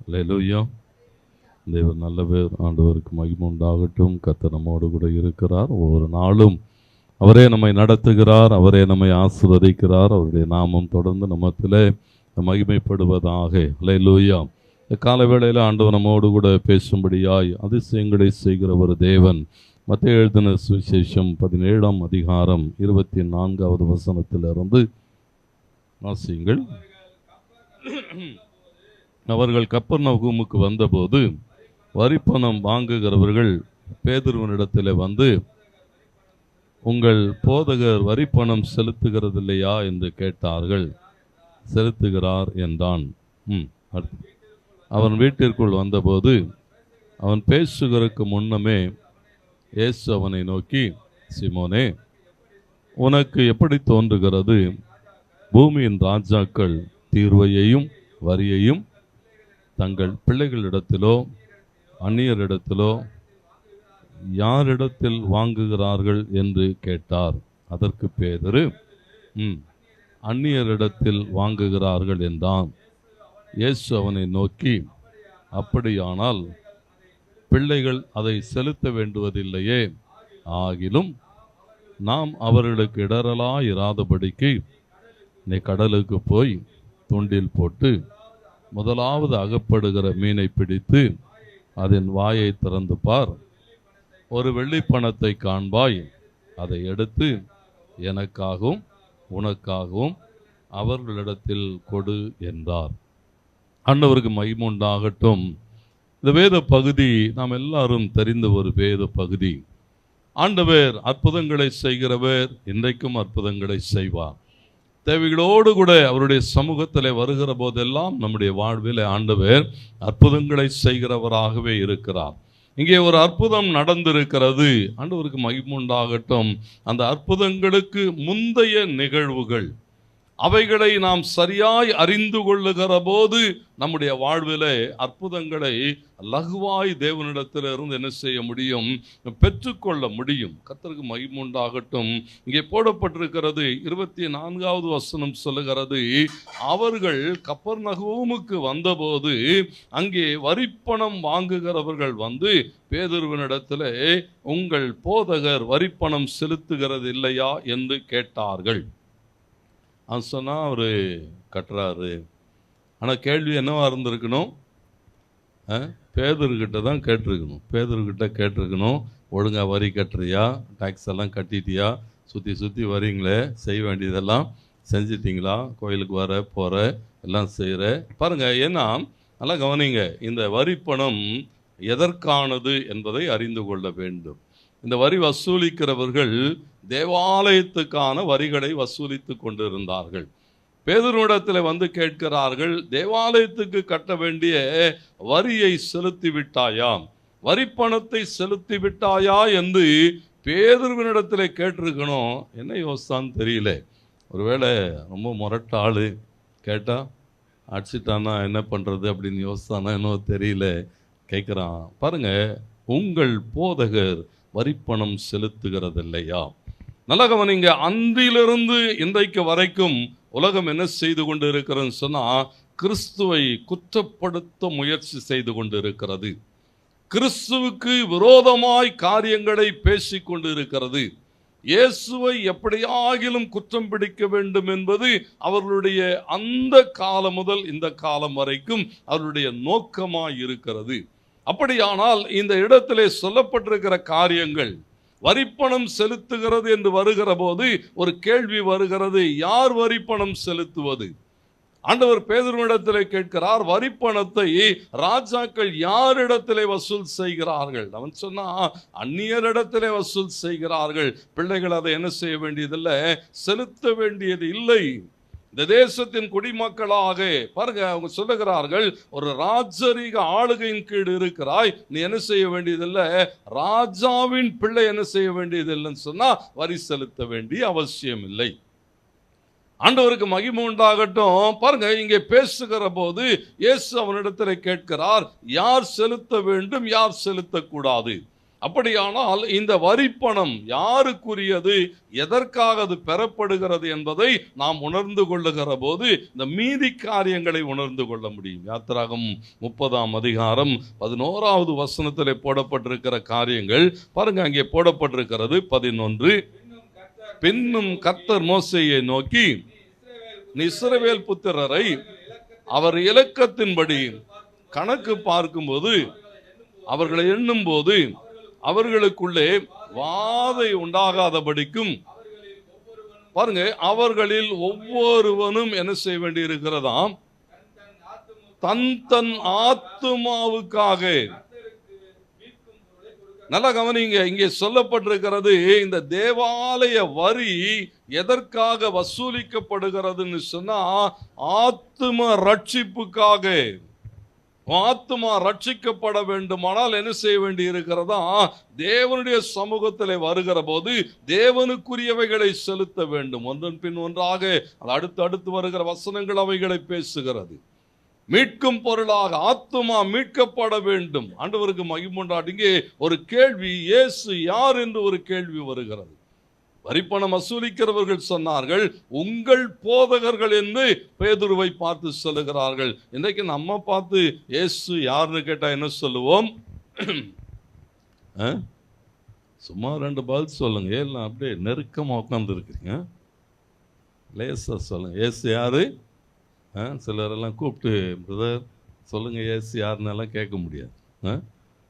அல்லேலூயா. தேவன் நல்லவர். ஆண்டவருக்கு மகிமை உண்டாகட்டும். கர்த்தர் நம்மோடு கூட இருக்கிறார். ஒவ்வொரு நாளும் அவரே நம்மை நடத்துகிறார், அவரே நம்மை ஆசீர்வதிக்கிறார். அவருடைய நாமம் தொடர்ந்து நம்மத்திலே மகிமைப்படுவதாக. அல்லேலூயா. காலவேளையில் ஆண்டவர் நம்மோடு கூட பேசும்படியாய் அதிசயங்களை செய்கிற ஒரு தேவன். மத்தேயு எழுதின சுவிசேஷம் 17ஆம் அதிகாரம் 24வது வசனத்திலிருந்து வாசியுங்கள். அவர்கள் கப்பர்நகூமுக்கு வந்தபோது வரிப்பணம் வாங்குகிறவர்கள் பேதுருவினிடத்தில் வந்து, உங்கள் போதகர் வரிப்பணம் செலுத்துகிறதில்லையா என்று கேட்டார்கள். செலுத்துகிறார் என்றான். அவன் வீட்டிற்குள் வந்தபோது அவன் பேசுகிறதுக்கு முன்னமே இயேசு அவனை நோக்கி, சீமோனே, உனக்கு எப்படி தோன்றுகிறது? பூமியின் ராஜாக்கள் தீர்வையையும் வரியையும் தங்கள் பிள்ளைகளிடத்திலோ அந்நியரிடத்திலோ யாரிடத்தில் வாங்குகிறார்கள் என்று கேட்டார். அதற்கு பேதுரு, அந்நியரிடத்தில் வாங்குகிறார்கள் என்றான். இயேசு அவனை நோக்கி, அப்படியானால் பிள்ளைகள் அதை செலுத்த வேண்டுவதில்லையே. ஆகிலும் நாம் அவர்களுக்கு இடரலாயிராதபடிக்கு நீ கடலுக்கு போய் தூண்டில் போட்டு முதலாவது அகப்படுகிற மீனை பிடித்து அதன் வாயை திறந்து பார். ஒரு வெள்ளிப்பணத்தை காண்பாய். அதை எடுத்து எனக்காகவும் உனக்காகவும் அவர்களிடத்தில் கொடு என்றார். ஆண்டவருக்கு மகிமை உண்டாகட்டும். இந்த வேத பகுதி நாம் எல்லாரும் தெரிந்த ஒரு வேத பகுதி. ஆண்டவர் அற்புதங்களை செய்கிறவர், இன்றைக்கும் அற்புதங்களை செய்வார். தேவைகளோடு கூட அவருடைய சமூகத்தில் வருகிற போதெல்லாம் நம்முடைய வாழ்வில் ஆண்டவர் அற்புதங்களை செய்கிறவராகவே இருக்கிறார். இங்கே ஒரு அற்புதம் நடந்திருக்கிறது. ஆண்டவருக்கு மகிமை உண்டாகட்டும். அந்த அற்புதங்களுக்கு முந்தைய நிகழ்வுகள், அவைகளை நாம் சரியாய் அறிந்து கொள்ளுகிற போது நம்முடைய வாழ்விலே அற்புதங்களை லகுவாய் தேவனிடத்திலிருந்து என்ன செய்ய முடியும்? பெற்றுக்கொள்ள முடியும். கர்த்தருக்கு மகிமை உண்டாகட்டும். இங்கே போடப்பட்டிருக்கிறது 24வது வசனம் சொல்லுகிறது, அவர்கள் கப்பர்நகூமுக்கு வந்தபோது அங்கே வரிப்பணம் வாங்குகிறவர்கள் வந்து பேதுருவினிடத்திலே, உங்கள் போதகர் வரிப்பணம் செலுத்துகிறது இல்லையா என்று கேட்டார்கள். சொன்னால் அவர் கட்டுறாரு. ஆனால் கேள்வி என்னவா இருந்திருக்கணும்? பேதுருக்கிட்ட தான் கேட்டிருக்கணும். பேதுருக்கிட்ட கேட்டிருக்கணும், ஒழுங்காக வரி கட்டுறியா? டாக்ஸ் எல்லாம் கட்டிட்டியா? சுற்றி சுற்றி வரீங்களே, செய்ய வேண்டியதெல்லாம் செஞ்சிட்டிங்களா? கோயிலுக்கு வர போகிற எல்லாம் செய்கிற பாருங்கள். ஏன்னா நல்லா கவனிங்க, இந்த வரிப்பணம் எதற்கானது என்பதை அறிந்து கொள்ள வேண்டும். இந்த வரி வசூலிக்கிறவர்கள் தேவாலயத்துக்கான வரிகளை வசூலித்து கொண்டிருந்தார்கள். பேதுருவிடத்தில் வந்து கேட்கிறார்கள், தேவாலயத்துக்கு கட்ட வேண்டிய வரியை செலுத்தி விட்டாயா, வரிப்பணத்தை செலுத்தி விட்டாயா என்று பேதுருவினிடத்தில் கேட்டிருக்கணும். என்ன யோசித்தான்னு தெரியல. ஒருவேளை ரொம்ப முரட்டாள், கேட்டா அடிச்சிட்டானா என்ன பண்ணுறது அப்படின்னு யோசித்தானா என்னவோ தெரியல. கேட்குறான். பாருங்க, உங்கள் போதகர் வரிப்பணம் செலுத்துகிறது இல்லையா? நல்ல கவனிங்க. அன்றிலிருந்து இன்றைக்கு வரைக்கும் உலகம் என்ன செய்து கொண்டு இருக்கிறதுன்னு சொன்னால், கிறிஸ்துவை குற்றப்படுத்த முயற்சி செய்து கொண்டு இருக்கிறது. கிறிஸ்துவுக்கு விரோதமாய் காரியங்களை பேசி கொண்டு இருக்கிறது. இயேசுவை எப்படியாகிலும் குற்றம் பிடிக்க வேண்டும் என்பது அவர்களுடைய அந்த காலம் முதல் இந்த காலம் வரைக்கும் அவருடைய நோக்கமாய் இருக்கிறது. அப்படியானால் இந்த இடத்திலே சொல்லப்பட்டிருக்கிற காரியங்கள், வரிப்பணம் செலுத்துகிறது என்று வருகிற போது ஒரு கேள்வி வருகிறது, யார் வரிப்பணம் செலுத்துவது? ஆண்டவர் பேதுருவிடத்திலே கேட்கிறார், வரிப்பணத்தை ராஜாக்கள் யாரிடத்திலே வசூல் செய்கிறார்கள்? அவன் சொன்னா, அந்நியரிடத்திலே வசூல் செய்கிறார்கள். பிள்ளைகள் அதை என்ன செய்ய வேண்டியதில்லை, செலுத்த வேண்டியது இல்லை. இந்த தேசத்தின் குடிமக்களாக பாருங்க, அவங்க சொல்லுகிறார்கள், ஒரு ராஜரீக ஆளுகையின் கீழ் இருக்கிறாய், நீ என்ன செய்ய வேண்டியதில்லை, ராஜாவின் பிள்ளை என்ன செய்ய வேண்டியதில்லைன்னு சொன்னா வரி செலுத்த வேண்டிய அவசியம் இல்லை. ஆண்டவருக்கு மகிமை உண்டாகட்டும். பாருங்க, இங்கே பேசுகிற போது இயேசு அவனிடத்தில் கேட்கிறார், யார் செலுத்த வேண்டும், யார் செலுத்தக்கூடாது. அப்படியானால் இந்த வரிப்பணம் யாருக்குரியது, எதற்காக அது பெறப்படுகிறது என்பதை நாம் உணர்ந்து கொள்ளுகிற போது இந்த மீதி காரியங்களை உணர்ந்து கொள்ள முடியும். யாத்திராகமம் 30ஆம் அதிகாரம் 11வது வசனத்திலே போடப்பட்டிருக்கிற காரியங்கள் பாருங்க. அங்கே போடப்பட்டிருக்கிறது 11. பின்னும் கர்த்தர் மோசேயை நோக்கி, நீ இஸ்ரவேல் புத்திரரை அவர் இலக்கத்தின்படி கணக்கு பார்க்கும்போது, அவர்களை எண்ணும் போது அவர்களுக்குள்ளே வாதை உண்டாகாதபடிக்கும், பாருங்க, அவர்களில் ஒவ்வொருவனும் என்ன செய்ய வேண்டி இருக்கிறதாம், தன் தன் ஆத்துமாவுக்காக. நல்லா கவனிங்க, இங்கே சொல்லப்பட்டிருக்கிறது, இந்த தேவாலய வரி எதற்காக வசூலிக்கப்படுகிறதுன்னு சொன்னா, ஆத்தும ரட்சிப்புக்காக. ஆத்துமா ரட்சிக்கப்பட வேண்டுமானால் என்ன செய்ய வேண்டி இருக்கிறதா, தேவனுடைய சமூகத்தில் வருகிற போது தேவனுக்குரியவைகளை செலுத்த வேண்டும். ஒன்றன் பின் ஒன்றாக அடுத்து வருகிற வசனங்கள் அவைகளை பேசுகிறது. மீட்கும் பொருளாக ஆத்துமா மீட்கப்பட வேண்டும். ஆண்டவருக்கு மகிமை உண்டாகட்டும். இங்கே ஒரு கேள்வி, இயேசு யார் என்று ஒரு கேள்வி வருகிறது. வரிப்பணம் வசூலிக்கிறவர்கள் சொன்னார்கள், உங்கள் போதகர்கள் என்று பேதுருவை பார்த்து சொல்லுகிறார்கள். இன்றைக்கு நம்ம பார்த்து இயேசு யாருன்னு கேட்டா என்ன சொல்லுவோம்? சும்மா 2 பதில் சொல்லுங்க. ஏன் அப்படியே நெருக்கமாக உட்கார்ந்து இருக்கிறீங்க? லேசா சொல்லுங்க, இயேசு யாரு? சிலரெல்லாம் கூப்பிட்டு, பிரதர் சொல்லுங்க இயேசு யாருன்னெல்லாம் கேட்க முடியாது.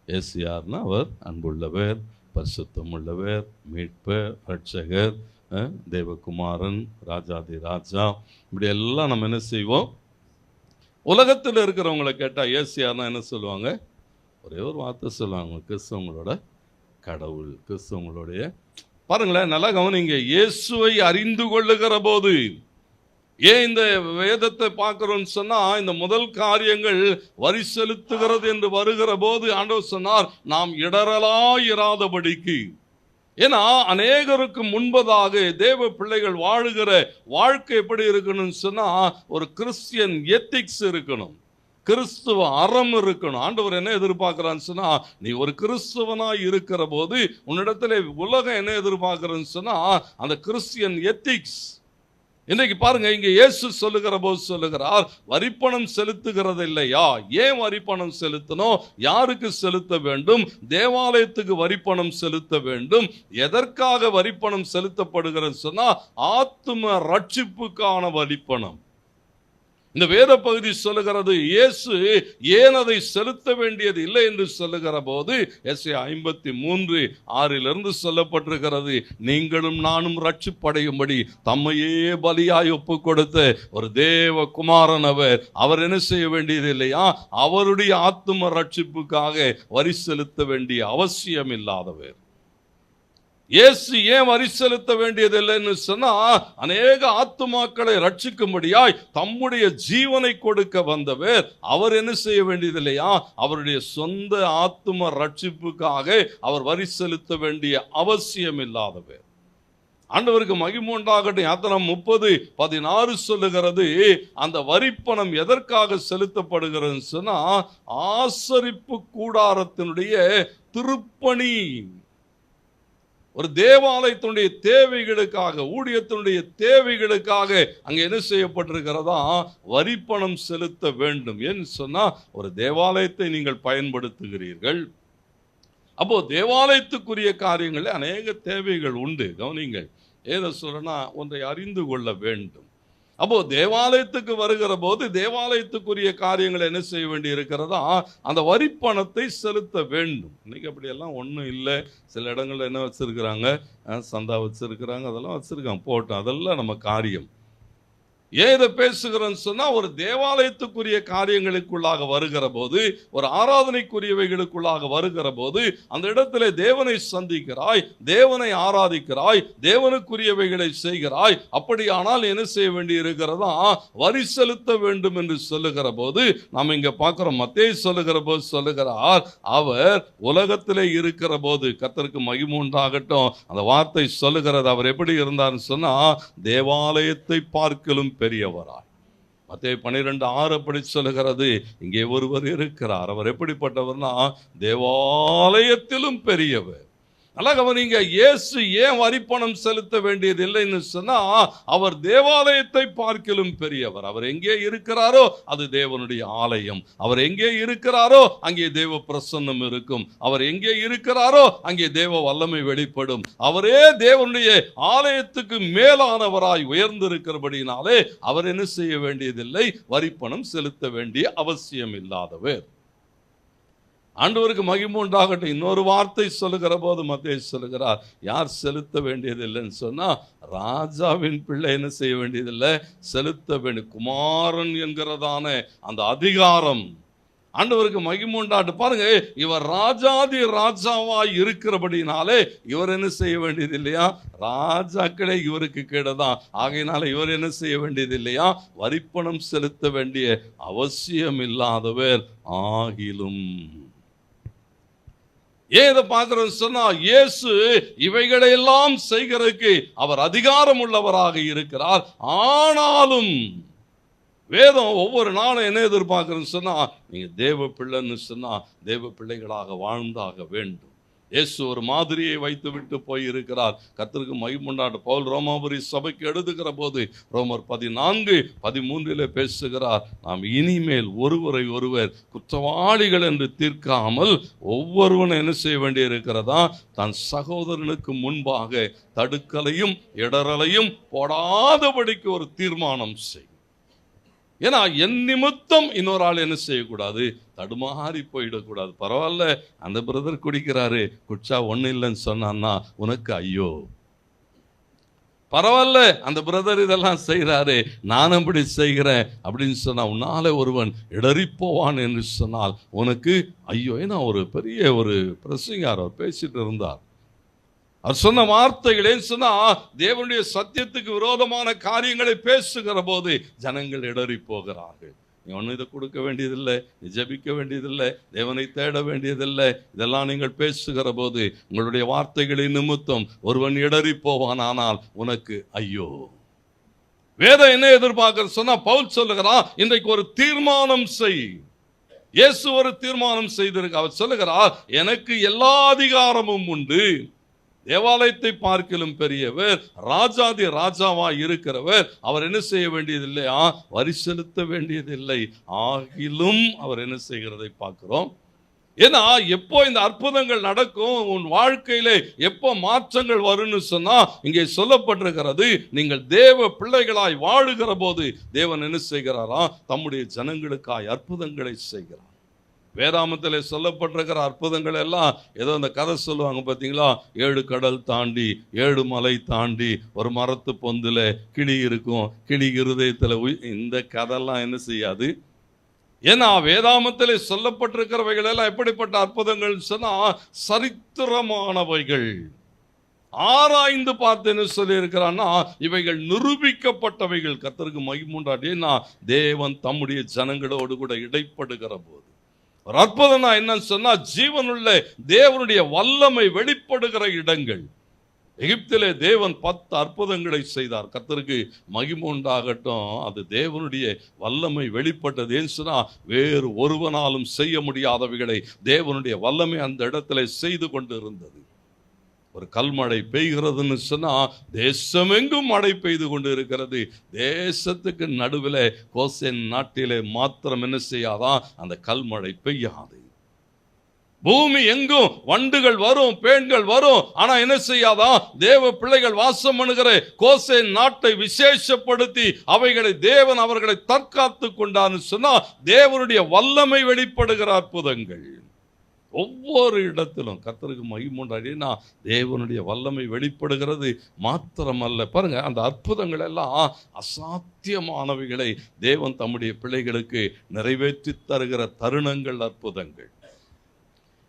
இயேசு யாருன்னா, அவர் அன்புள்ளவர், பரிசுத்தம் உள்ளவர், மீட்பர், ரட்சகர், தேவகுமாரன், ராஜாதி ராஜா. இப்படி எல்லாம் நம்ம என்ன செய்வோம்? உலகத்தில் இருக்கிறவங்களை கேட்டால் இயேசு யாருன்னா என்ன சொல்லுவாங்க? ஒரே ஒரு வார்த்தை சொல்லுவாங்க, கிறிஸ்தவங்களோட கடவுள், கிறிஸ்தவங்களுடைய. பாருங்களேன், நல்லா கவனிங்க. இயேசுவை அறிந்து கொள்ளுகிற போது, ஏன் இந்த வேதத்தை பார்க்கிறோம்னு சொன்னா, இந்த முதல் காரியங்கள் வரி செலுத்துகிறது என்று வருகிற போது ஆண்டவர் சொன்னார், நாம் இடரலாயிராதபடிக்கு. ஏன்னா அநேகருக்கு முன்பதாக தேவ பிள்ளைகள் வாழுகிற வாழ்க்கை எப்படி இருக்கணும்னு சொன்னா, ஒரு கிறிஸ்டியன் எத்திக்ஸ் இருக்கணும், கிறிஸ்துவ அறம் இருக்கணும். ஆண்டவர் என்ன எதிர்பார்க்கிறான்னு சொன்னா, நீ ஒரு கிறிஸ்துவனாய் இருக்கிற போது உன்னிடத்துல உலகம் என்ன எதிர்பார்க்கிறன்னு சொன்னா, அந்த கிறிஸ்டியன் எத்திக்ஸ். இன்றைக்கு பாருங்க, இங்க இயேசு சொல்லுகிற போது சொல்லுகிறார், வரிப்பணம் செலுத்துகிறது இல்லையா? ஏன் வரிப்பணம் செலுத்தணும்? யாருக்கு செலுத்த வேண்டும்? தேவாலயத்துக்கு வரிப்பணம் செலுத்த வேண்டும். எதற்காக வரிப்பணம் செலுத்தப்படுகிறது சொன்னா, ஆத்தும ரட்சிப்புக்கான வரிப்பணம். இந்த வேத பகுதி சொல்லுகிறது, இயேசு ஏன் அதை செலுத்த வேண்டியது இல்லை என்று சொல்லுகிற போது, எஸ்ஐயா 53:6 சொல்லப்பட்டிருக்கிறது, நீங்களும் நானும் ரட்சிப்படையும்படி தம்மையே பலியாய் ஒப்பு கொடுத்த ஒரு தேவ குமாரன் அவர் என்ன செய்ய வேண்டியது இல்லையா? அவருடைய ஆத்தும ரட்சிப்புக்காக வரி செலுத்த வேண்டிய அவசியம் இல்லாதவர். இயேசு ஏன் வரி செலுத்த வேண்டியதில்லைன்னு சொன்னா, அநேக ஆத்துமாக்களை ரட்சிக்கும்படியாய் தம்முடைய ஜீவனை கொடுக்க வந்தவர். அவர் என்ன செய்ய வேண்டியதில்லையா? அவருடைய சொந்த ஆத்தும ரட்சிப்புக்காக அவர் வரி செலுத்த வேண்டிய அவசியம் இல்லாதவர். ஆண்டவருக்கு மகிமை உண்டாகட்டும். யாத்திராகமம் 30:16 சொல்லுகிறது, அந்த வரிப்பணம் எதற்காக செலுத்தப்படுகிறது சொன்னா, ஆசரிப்பு கூடாரத்தினுடைய திருப்பணி, ஒரு தேவாலயத்தினுடைய தேவைகளுக்காக, ஊழியத்தினுடைய தேவைகளுக்காக அங்கே என்ன செய்யப்பட்டிருக்கிறதா? வரிப்பணம் செலுத்த வேண்டும். என்று சொன்னா, ஒரு தேவாலயத்தை நீங்கள் பயன்படுத்துகிறீர்கள். அப்போ தேவாலயத்துக்குரிய காரியங்களில் அநேக தேவைகள் உண்டு. கவனிங்கள், ஏதோ சொல்றேன்னா, ஒன்றை அறிந்து கொள்ள வேண்டும். அப்போ தேவாலயத்துக்கு வருகிற போது தேவாலயத்துக்குரிய காரியங்களை என்ன செய்ய வேண்டி இருக்கிறதா? அந்த வரிப்பணத்தை செலுத்த வேண்டும். இன்னைக்கு அப்படியெல்லாம் ஒன்றும் இல்லை. சில இடங்கள்ல என்ன வச்சிருக்கிறாங்க? சந்தா வச்சிருக்கிறாங்க, அதெல்லாம் வச்சிருக்காங்க, போட்டோம், அதெல்லாம் நம்ம காரியம். ஏன் இதை பேசுகிறேன்னு சொன்னா, ஒரு தேவாலயத்துக்குரிய காரியங்களுக்குள்ளாக வருகிற போது, ஒரு ஆராதனைக்குரியவைகளுக்குள்ளாக வருகிற போது, அந்த இடத்துல தேவனை சந்திக்கிறாய், தேவனை ஆராதிக்கிறாய், தேவனுக்குரியவைகளை செய்கிறாய். அப்படியானால் என்ன செய்ய வேண்டி இருக்கிறதா? வரி செலுத்த வேண்டும் என்று சொல்லுகிற போது நாம் இங்க பார்க்கிறோம். மத்தேயு சொல்லுகிற போது சொல்லுகிறார், அவர் உலகத்திலே இருக்கிற போது, கர்த்தருக்கு மகிமை உண்டாகட்டும், அந்த வார்த்தை சொல்லுகிறது, அவர் எப்படி இருந்தார்னு சொன்னா, தேவாலயத்தை பார்க்கலும் பெரியவராய். மத்தேயு 12:6 அப்படி சொல்லுகிறது. இங்கே ஒருவர் இருக்கிறார், அவர் எப்படிப்பட்டவர்னா தேவாலயத்திலும் பெரியவர். நல்லா கவனிங்க, இயேசு ஏன் வரிப்பணம் செலுத்த வேண்டியது இல்லைன்னு சொன்னா, அவர் தேவாலயத்தை பார்க்கிலும் பெரியவர். அவர் எங்கே இருக்கிறாரோ அது தேவனுடைய ஆலயம். அவர் எங்கே இருக்கிறாரோ அங்கே தேவ பிரசன்னம் இருக்கும். அவர் எங்கே இருக்கிறாரோ அங்கே தேவ வல்லமை வெளிப்படும். அவரே தேவனுடைய ஆலயத்துக்கு மேலானவராய் உயர்ந்திருக்கிறபடினாலே அவர் என்ன செய்ய வேண்டியதில்லை, வரிப்பணம் செலுத்த வேண்டிய அவசியம் இல்லாதவர். ஆண்டவருக்கு மகிமை உண்டாகட்டும். இன்னொரு வார்த்தை சொல்லுகிற போது மத்தேயு சொல்லுகிறார், யார் செலுத்த வேண்டியதில்லைன்னு சொன்னா, ராஜாவின் பிள்ளை என்ன செய்ய வேண்டியதில்லை, செலுத்த வேண்டிய குமாரன் என்கிறதான அந்த அதிகாரம். ஆண்டவருக்கு மகிமை உண்டாட்டு. பாருங்க, இவர் ராஜாதி ராஜாவாய் இருக்கிறபடினாலே இவர் என்ன செய்ய வேண்டியது இல்லையா, ராஜாக்களே இவருக்கு கீழதான். ஆகையினால இவர் என்ன செய்ய வேண்டியது இல்லையா, வரிப்பணம் செலுத்த வேண்டிய அவசியம் இல்லாதவர் ஆகிலும். ஏன் இதை பார்க்கிறோம் சொன்னா, இயேசு இவைகளையெல்லாம் செய்கிறதுக்கு அவர் அதிகாரம் உள்ளவராக இருக்கிறார். ஆனாலும் வேதம் ஒவ்வொரு நாளும் என்ன எதிர்பார்க்கிறேன்னு சொன்னா, நீங்க தேவ பிள்ளைன்னு சொன்னா தேவ பிள்ளைகளாக வாழ்ந்தாக வேண்டும். இயேசு ஒரு மாதிரியை வைத்து விட்டு போயிருக்கிறார். கர்த்தருக்கு மகிமை உண்டாகட்டும். பவுல் ரோமாபுரி சபைக்கு எழுதுகிற போது ரோமர் 14:13 பேசுகிறார், நாம் இனிமேல் ஒருவரை ஒருவர் குற்றவாளிகள் என்று தீர்க்காமல் ஒவ்வொருவனும் என்ன செய்ய வேண்டிய இருக்கிறதா, தன் சகோதரனுக்கு முன்பாக தடுக்கலையும் இடரலையும் போடாதபடிக்கு ஒரு தீர்மானம் செய். ஏன்னா என் நிமித்தம் இன்னொரு ஆள் என்ன செய்யக்கூடாது, தடுமாறி போயிடக்கூடாது. பரவாயில்ல, அந்த பிரதர் குடிக்கிறாரு, குடிச்சா ஒன்றும் இல்லைன்னு சொன்னான்னா உனக்கு ஐயோ. பரவாயில்ல, அந்த பிரதர் இதெல்லாம் செய்கிறாரு, நானும் இப்படி செய்கிறேன் அப்படின்னு சொன்னா உன்னால ஒருவன் இடறிப்போவான் என்று சொன்னால் உனக்கு ஐயோ. ஏன்னா ஒரு பெரிய ஒரு பிரசங்கியார் அவர் பேசிட்டு இருந்தார். அவர் சொன்ன வார்த்தைகள் ஏன் சொன்னா, தேவனுடைய சத்தியத்துக்கு விரோதமான காரியங்களை பேசுகிற போது ஜனங்கள் இடறி போகிறார்கள். நீ ஒன்றும் இதை கொடுக்க வேண்டியதில்லை, நீ ஜெபிக்க வேண்டியதில்லை, தேவனை தேட வேண்டியதில்லை. இதெல்லாம் நீங்கள் பேசுகிற போது உங்களுடைய வார்த்தைகளின் நிமித்தம் ஒருவன் இடறி போவான், ஆனால் உனக்கு ஐயோ. வேதம் என்ன எதிர்பார்க்க சொன்னா, பவுல் சொல்லுகிறான், இன்றைக்கு ஒரு தீர்மானம் செய். இயேசு ஒரு தீர்மானம் செய்திருக்க. அவர் சொல்லுகிறார், எனக்கு எல்லா அதிகாரமும் உண்டு, தேவாலயத்தை பார்க்கிலும் பெரியவர், ராஜாதி ராஜாவாய் இருக்கிறவர், அவர் என்ன செய்ய வேண்டியதில்லையா, வரி செலுத்த வேண்டியதில்லை. ஆகிலும் அவர் என்ன செய்கிறதை பார்க்கிறோம். ஏன்னா எப்போ இந்த அற்புதங்கள் நடக்கும், உன் வாழ்க்கையிலே எப்போ மாற்றங்கள் வரும்னு சொன்னா, இங்கே சொல்லப்பட்டிருக்கிறது, நீங்கள் தேவ பிள்ளைகளாய் வாழுகிற போது தேவன் என்ன செய்கிறாரா, தம்முடைய ஜனங்களுக்காய் அற்புதங்களை செய்கிறார். வேதாமத்தில் சொல்லப்பட்டிருக்கிற அற்புதங்கள் எல்லாம் ஏதோ அந்த கதை சொல்லுவாங்க பார்த்தீங்களா, 7 கடல் தாண்டி 7 மலை தாண்டி ஒரு மரத்து பொந்துல கிளி இருக்கும், கிளி இருதயத்தில் இந்த கதையெல்லாம் என்ன செய்யாது. ஏன்னா வேதாமத்தில் சொல்லப்பட்டிருக்கிறவைகள் எல்லாம் எப்படிப்பட்ட அற்புதங்கள் சொன்னா, சரித்திரமானவைகள். ஆராய்ந்து பார்த்து என்ன சொல்லி இருக்கிறான்னா, இவைகள் நிரூபிக்கப்பட்டவைகள். கர்த்தருக்கு மகிமை உண்டாகட்டும். தேவன் தம்முடைய ஜனங்களோடு கூட இடைப்படுகிற போது ஒரு அற்புதம் என்னன்னு சொன்னா, ஜீவனுள்ள தேவனுடைய வல்லமை வெளிப்படுகிற இடங்கள். எகிப்திலே தேவன் 10 அற்புதங்களை செய்தார். கர்த்தருக்கு மகிமை உண்டாகட்டும். அது தேவனுடைய வல்லமை வெளிப்பட்டது. ஏன் சொன்னா, வேறு ஒருவனாலும் செய்ய முடியாதவைகளை தேவனுடைய வல்லமை அந்த இடத்துல செய்து கொண்டு இருந்தது. ஒரு கல்மழை பெய்கிறதுன்னு சொன்னா, தேசமெங்கும் மழை பெய்து கொண்டு இருக்கிறது. தேசத்துக்கு நடுவில் கோசேன் நாட்டிலே மாத்திரம் என்ன செய்யாதான், அந்த கல்மழை பெய்யாது. பூமி எங்கும் வண்டுகள் வரும், பேன்கள் வரும், ஆனா என்ன செய்யாதான், தேவ பிள்ளைகள் வாசம் பண்ணுகிற கோசேன் நாட்டை விசேஷப்படுத்தி அவைகளை தேவன் அவர்களை தற்காத்து கொண்டான்னு சொன்னா, தேவனுடைய வல்லமை வெளிப்படுகிற அற்புதங்கள். ஒவ்வொரு இடத்திலும் கர்த்தருக்கு மகிமை உண்டாடினா தேவனுடைய வல்லமை வெளிப்படுகிறது. மாத்திரமல்ல, பாருங்க, அந்த அற்புதங்கள் எல்லாம் அசாத்தியமானவைகளை தேவன் தம்முடைய பிள்ளைகளுக்கு நிறைவேற்றி தருகிற தருணங்கள், அற்புதங்கள்.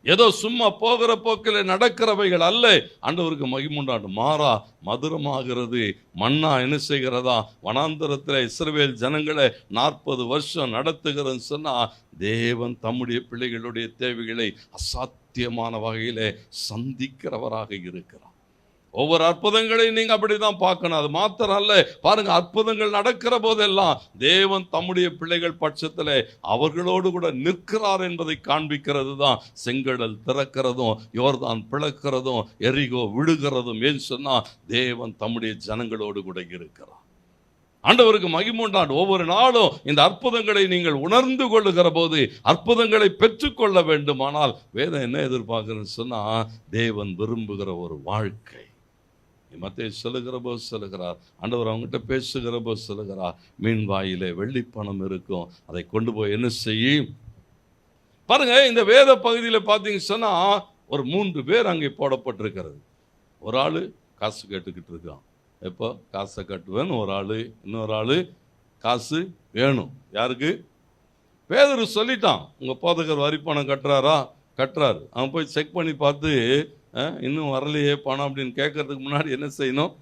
ஏதோ சும்மா போகிற போக்கில் நடக்கிறவைகள் அல்ல. ஆண்டவருக்கு மகிமை உண்டாடும். மாறா மதுரமாகிறது. மன்னா என்ன செய்கிறதா? வனாந்தரத்தில் இஸ்ரவேல் ஜனங்களை 40 வருஷம் நடத்துகிறன்னு சொன்னா தேவன் தம்முடைய பிள்ளைகளுடைய தேவைகளை அசாத்தியமான வகையிலே சந்திக்கிறவராக இருக்கிறார். ஒவ்வொரு அற்புதங்களையும் நீங்க அப்படிதான் பார்க்கணும். அது மாத்திரம் அல்ல, பாருங்க, அற்புதங்கள் நடக்கிற போதெல்லாம் தேவன் தம்முடைய பிள்ளைகள் பட்சத்தில் அவர்களோடு கூட நிற்கிறார் என்பதை காண்பிக்கிறது தான் செங்கடல் திறக்கிறதும், யோர்தான் பிளக்கிறதும், எரிகோ விழுகிறதும். ஏன் சொன்னா தேவன் தம்முடைய ஜனங்களோடு கூட இருக்கிறார். ஆண்டவருக்கு மகிமை உண்டாடு. ஒவ்வொரு நாளும் இந்த அற்புதங்களை நீங்கள் உணர்ந்து கொள்ளுகிற போது அற்புதங்களை பெற்றுக்கொள்ள வேண்டுமானால் வேதம் என்ன எதிர்பார்க்கிறேன்னு சொன்னா தேவன் விரும்புகிற ஒரு வாழ்க்கை. மத்தேயு சொல்லுகிற போது சொல்லுகிறார், ஆண்டவர் அவங்ககிட்ட பேசுகிற போது சொல்லுகிறார், மீன் வாயிலே வெள்ளிப்பணம் இருக்கும், அதை கொண்டு போய் என்ன செய்யும். பாருங்க, இந்த வேத பகுதியில் பார்த்தீங்கன்னு சொன்னா ஒரு 3 பேர் அங்கே போடப்பட்டிருக்கிறது. ஒரு ஆளு காசு கேட்டுக்கிட்டு இருக்கான். எப்போ காசை கட்டுவேன்னு ஒரு ஆளு, இன்னொரு ஆளு காசு வேணும். யாருக்கு? பேதுரு சொல்லிட்டான், உங்க போதகர் வரி பணம் கட்டுறாரா? கட்டுறாரு. அவன் போய் செக் பண்ணி பார்த்து இன்னும் வரலையே பணம் அப்படின்னு கேட்கறதுக்கு முன்னாடி என்ன செய்யணும்?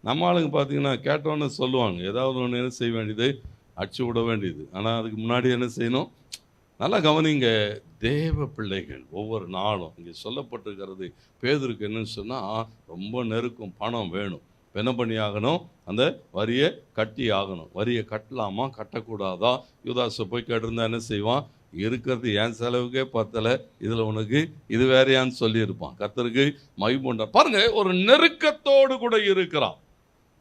நம்ம ஆளுங்க பார்த்தீங்கன்னா கேட்டோன்னு சொல்லுவாங்க, ஏதாவது ஒன்று என்ன செய்ய வேண்டியது, அடிச்சு விட வேண்டியது. ஆனால் அதுக்கு முன்னாடி என்ன செய்யணும்? நல்லா கவனிங்க, தேவ பிள்ளைகள் ஒவ்வொரு நாளும் இங்கே சொல்லப்பட்டிருக்கிறது. பேதுருக்கு என்னன்னு சொன்னால் ரொம்ப நெருக்கம், பணம் வேணும். என்ன பண்ணி ஆகணும்? அந்த வரியை கட்டி ஆகணும். வரியை கட்டலாமா கட்டக்கூடாதா? யூதாசை போய் கேட்டிருந்தா என்ன செய்வான்? இருக்கிறது என் செலவுக்கே பத்தலை, இதில் உனக்கு இது வேறையான்னு சொல்லியிருப்பான். கர்த்தருக்கு மகிமை உண்டாம். பாருங்க, ஒரு நெருக்கத்தோடு கூட இருக்கிறான்,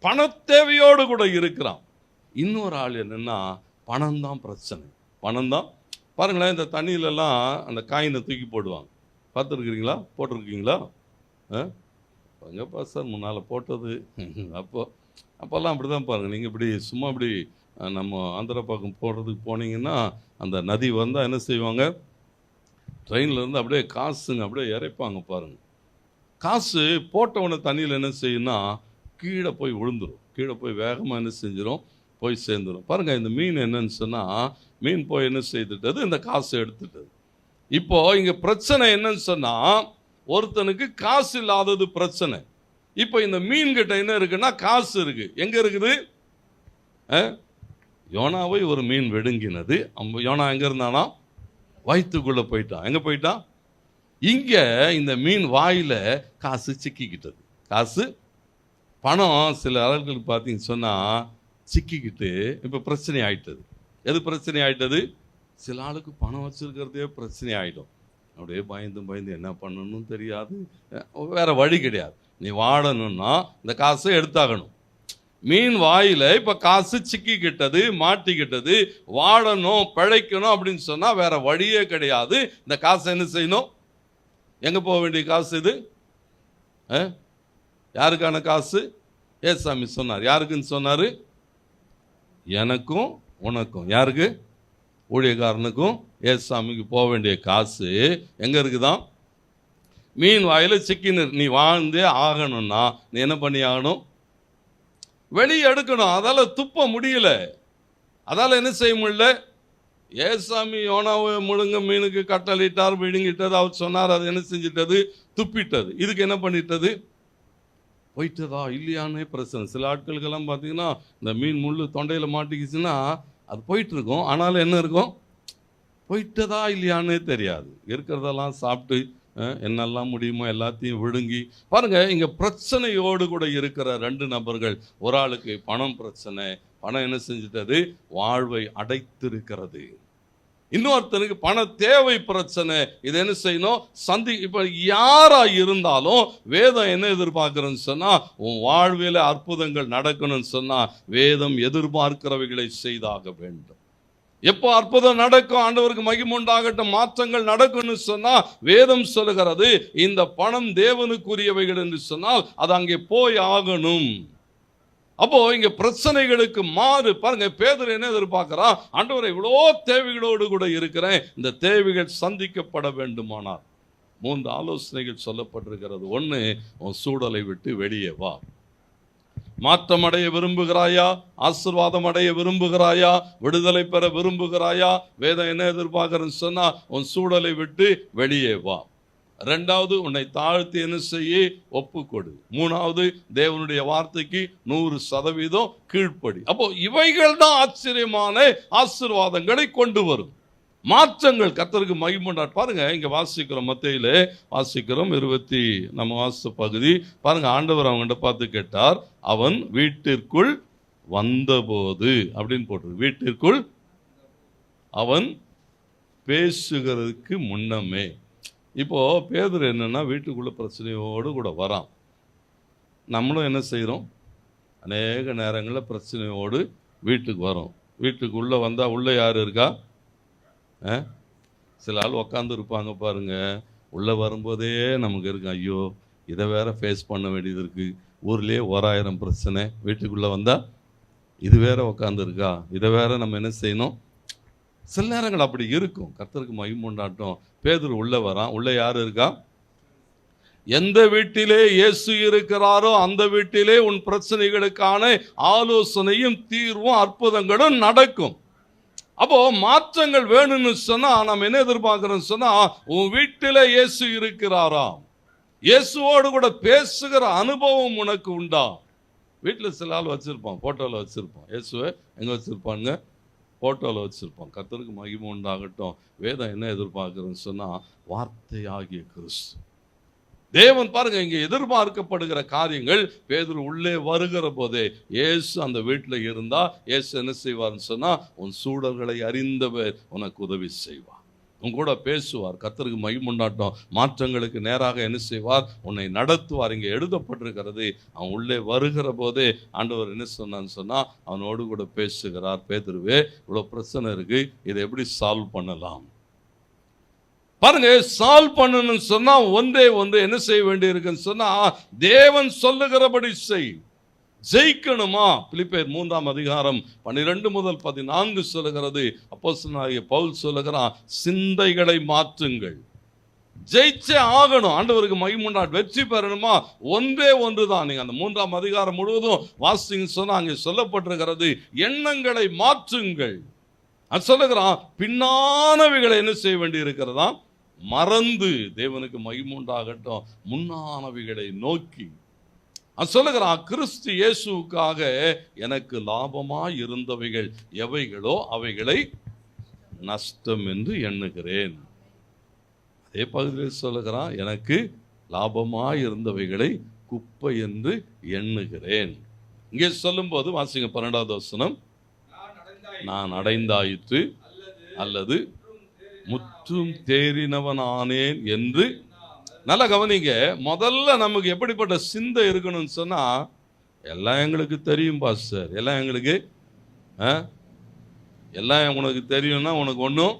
பணத்தேவையோடு கூட இருக்கிறான். இன்னொரு ஆள் என்னன்னா பணம் தான் பிரச்சனை. பணம் தான். பாருங்களேன், இந்த தண்ணியிலலாம் அந்த காயினை தூக்கி போடுவாங்க. பார்த்துருக்குறீங்களா? போட்டிருக்கீங்களா? எங்கப்பா சார் முன்னால் போட்டது? அப்போல்லாம் அப்படி தான் பாருங்கள். நீங்கள் இப்படி சும்மா இப்படி நம்ம ஆந்திரா பக்கம் போடுறதுக்கு போனீங்கன்னா அந்த நதி வந்தால் என்ன செய்வாங்க? ட்ரெயின்லேருந்து அப்படியே காசுங்க அப்படியே இறைப்பாங்க பாருங்கள். காசு போட்டவனை தண்ணியில் என்ன செய்யுன்னா கீழே போய் விழுந்துடும். கீழே போய் வேகமாக என்ன செஞ்சிடும்? போய் சேர்ந்துடும். பாருங்கள், இந்த மீன் என்னன்னு சொன்னால் மீன் போய் என்ன செய்துட்டது? இந்த காசு எடுத்துட்டது. இப்போது இங்கே பிரச்சனை என்னன்னு சொன்னால் ஒருத்தனுக்கு காசு இல்லாதது பிரச்சனை. இப்போ இந்த மீன்கிட்ட என்ன இருக்குன்னா காசு இருக்கு. எங்க இருக்குது? யோனாவை ஒரு மீன் வெடுங்கினது. யோனா எங்க இருந்தானா? வயிற்றுக்குள்ள போயிட்டான். எங்க போயிட்டான்? இங்க இந்த மீன் வாயில காசு சிக்கிக்கிட்டது. காசு, பணம் சில ஆட்களுக்கு பார்த்தீங்கன்னு சொன்னா சிக்கிக்கிட்டு இப்ப பிரச்சனை ஆயிட்டது. எது பிரச்சனை ஆயிட்டது? சில ஆளுக்கு பணம் வச்சிருக்கிறதே பிரச்சனை ஆயிடும். அப்படியே பயந்து என்ன பண்ணணும்னு தெரியாது, வேற வழி கிடையாது. நீ வாழணும்னா இந்த காசை எடுத்தாகணும். மீன் வாயில இப்ப காசு சிக்கிக்கிட்டது, மாட்டிக்கிட்டது. வாழணும், பிழைக்கணும் அப்படின்னு சொன்னா வேற வழியே கிடையாது. இந்த காசை என்ன செய்யணும்? எங்க போக வேண்டிய காசு இது? யாருக்கான காசு? ஏசாமி சொன்னார். யாருக்குன்னு சொன்னாரு? எனக்கும் உனக்கும். யாருக்கு? ஊழியக்காரனுக்கும் ஏசாமிக்கு போக வேண்டிய காசு எங்க இருக்குதான்? மீன் வாயில சிக்கின்னு. நீ வாழ்ந்தே ஆகணும்னா நீ என்ன பண்ணி ஆகணும்? வெளியே எடுக்கணும். அதால துப்ப முடியல. அதால என்ன செய்ய முடியல? ஏசாமி யோனாவை முழுங்க மீனுக்கு கட்டளிட்டார், விழுங்கிட்டது. அவர் சொன்னார், அது என்ன செஞ்சிட்டது? துப்பிட்டது. இதுக்கு என்ன பண்ணிட்டது? போயிட்டதா இல்லையானே பிரச்சனை. சில ஆட்களுக்கெல்லாம் பார்த்தீங்கன்னா இந்த மீன் முள்ளு தொண்டையில் மாட்டிக்கிச்சுன்னா அது போயிட்டு இருக்கும். ஆனாலும் என்ன இருக்கும்? போயிட்டதா இல்லையானே தெரியாது. இருக்கிறதெல்லாம் சாப்பிட்டு என்னெல்லாம் முடியுமோ எல்லாத்தையும் விழுங்கி. பாருங்க, இங்க பிரச்சனையோடு கூட இருக்கிற 2 நபர்கள். ஒரு ஆளுக்கு பணம் பிரச்சனை. பணம் என்ன செஞ்சிட்டது? வாழ்வை அடைத்திருக்கிறது. இன்னொருத்தனுக்கு பண தேவை பிரச்சனை. இது என்ன செய்யணும்? இப்ப யாரா இருந்தாலும் வேதம் என்ன எதிர்பார்க்கிறன்னு சொன்னா உன் வாழ்வில அற்புதங்கள் நடக்கணும்னு சொன்னா வேதம் எதிர்பார்க்கிறவைகளை செய்தாக வேண்டும். எப்போ அற்புதம் நடக்கும்? ஆண்டவருக்கு மகிமை உண்டாகட்டும், மாற்றங்கள் நடக்கும்னு சொன்னா வேதம் சொல்லுகிறது இந்த பணம் தேவனுக்குரியவைகள் என்று சொன்னால் அது அங்கே போய் ஆகணும். அப்போ இங்க பிரச்சனைகளுக்கு மாறு. பாருங்க, பேதுரு என்ன எதிர்பார்க்கிறான்? ஆண்டவரே, இவ்வளோ தேவைகளோடு கூட இருக்கிறேன், இந்த தேவைகள் சந்திக்கப்பட வேண்டுமானார் 3 ஆலோசனைகள் சொல்லப்பட்டிருக்கிறது. 1, உன் சூழலை விட்டு வெளியே வா. மாற்றம் அடைய விரும்புகிறாயா? ஆசீர்வாதம் அடைய விரும்புகிறாயா? விடுதலை பெற விரும்புகிறாயா? வேதம் என்ன எதிர்பார்க்கறன்னு சொன்னா, உன் சூழலை விட்டு வெளியே வா. 2வது, உன்னை தாழ்த்தி என்ன செய்ய? ஒப்புக்கொடு. 3வது, தேவனுடைய வார்த்தைக்கு 100% கீழ்ப்படி. அப்போ இவைகள் தான் ஆச்சரியமான ஆசீர்வாதங்களை கொண்டு வரும் மாற்றங்கள். கர்த்தருக்கு மகிமை. பாருங்க, இங்க வாசிக்கிறோம், மத்தேயுல வாசிக்கிறோம் 20 நம்ம வாசித்த பகுதி பாருங்க. ஆண்டவர் அவங்ககிட்ட பார்த்து கேட்டார், அவன் வீட்டிற்குள் வந்தபோது அப்படின்னு போட்டு, வீட்டிற்குள் அவன் பேசுகிறதுக்கு முன்னமே. இப்போ பேதுரு என்னன்னா வீட்டுக்குள்ள பிரச்சனையோடு கூட வரான். நம்மளும் என்ன செய்கிறோம்? அநேக நேரங்களில் பிரச்சனையோடு வீட்டுக்கு வரோம். வீட்டுக்குள்ளே வந்தால் உள்ளே யார் இருக்கா? சில ஆள் உக்காந்து இருப்பாங்க பாருங்க. உள்ளே வரும்போதே நமக்கு இருக்கு, ஐயோ இதை வேற ஃபேஸ் பண்ண வேண்டியது இருக்குது, ஊர்லேயே 1000 பிரச்சனை, வீட்டுக்குள்ளே வந்தால் இது வேற உக்காந்து இருக்கா, இதை வேற நம்ம என்ன செய்யணும்? சில நேரங்கள் அப்படி இருக்கும். கர்த்தருக்கு மகிமை உண்டாட்டம். பேதுரு உள்ளே வரான். உள்ளே யார் இருக்கா? எந்த வீட்டிலே இயேசு இருக்கிறாரோ அந்த வீட்டிலே உன் பிரச்சனைகளுக்கான ஆலோசனையும் தீர்வும் அற்புதங்களும் நடக்கும். அப்போ மாற்றங்கள் வேணும்னு சொன்னா நம்ம என்ன எதிர்பார்க்கிறோம் சொன்னா, உன் வீட்டில இயேசு இருக்கிறாரா, இயேசுவோடு கூட பேசுகிற அனுபவம் உனக்கு உண்டா? வீட்டில் சில ஆள் வச்சிருப்பான், போட்டோவில் வச்சிருப்பான். இயேசுவை எங்க வச்சிருப்பாங்க? போட்டோவில் வச்சிருப்பான். கர்த்தருக்கு மகிமை உண்டாகட்டும். வேதம் என்ன எதிர்பார்க்கிறோன்னு சொன்னா, வார்த்தையாகிய கிறிஸ்து தேவன். பாருங்க, இங்கே எதிர்பார்க்கப்படுகிற காரியங்கள். பேதுரு உள்ளே வருகிற போதே இயேசு அந்த வீட்டில் இருந்தா இயேசு என்ன செய்வார்னு சொன்னா, உன் சூழல்களை அறிந்தவர் உனக்கு உதவி செய்வார், உன் கூட பேசுவார். கர்த்தருக்கு மகிமை உண்டாட்டம். மாற்றங்களுக்கு நேராக என்ன செய்வார்? உன்னை நடத்துவார். இங்கே எழுதப்பட்டிருக்கிறது, அவன் உள்ளே வருகிற போதே ஆண்டவர் என்ன சொன்னான்னு சொன்னா, அவனோடு கூட பேசுகிறார். பேதுருவே, இவ்வளோ பிரச்சனை இருக்கு, இதை எப்படி சால்வ் பண்ணலாம்? பாருங்க, சால்வ் பண்ணணும்னு சொன்னா ஒன்றே என்ன செய்ய வேண்டி இருக்குன்னு சொன்னா, தேவன் சொல்லுகிறபடி செய். ஜெயிக்கணுமா? பிலிப்பியர் 3ஆம் அதிகாரம் 12 முதல் 14 சொல்லுகிறது. அப்போஸ்தலனாகிய பவுல் சொல்லுகிறான், சிந்தைகளை மாற்றுங்கள். ஜெயிச்சே ஆகணும். ஆண்டவருக்கு மகிமை உண்டாகட்டும். வெற்றி பெறணுமா? ஒன்றே தான். நீங்க அந்த 3ஆம் அதிகாரம் முழுவதும் வாசிங்க சொன்னா அங்கே சொல்லப்பட்டிருக்கிறது, எண்ணங்களை மாற்றுங்கள். அது சொல்லுகிறான், பின்னானவைகளை என்ன செய்ய வேண்டி இருக்கிறதா? மறந்து, தேவனுக்கு மகிமை உண்டாகட்டும், முன்னானவைகளை நோக்கி. அது சொல்லுகிறான், கிறிஸ்து இயேசுவுக்காக எனக்கு லாபமாய் இருந்தவைகள் எவைகளோ அவைகளை நஷ்டம் என்று எண்ணுகிறேன். அதே பகுதியில் சொல்லுகிறான், எனக்கு லாபமாய் இருந்தவைகளை குப்பை என்று எண்ணுகிறேன். இங்கே சொல்லும் போது வாசிங்க 12வது வசனம், நான் அடைந்தாயிற்று அல்லது முற்றும் தேறினவனானேன் என்று. நல்லா கவனிங்க. முதல்ல நமக்கு எப்படிப்பட்ட சிந்தை இருக்கணும்னு சொன்னா, எல்லாம் எங்களுக்கு தெரியும் பாஸ்டர், எல்லாம் எங்களுக்கு எல்லாம் உனக்கு தெரியும்னா உனக்கு ஒன்றும்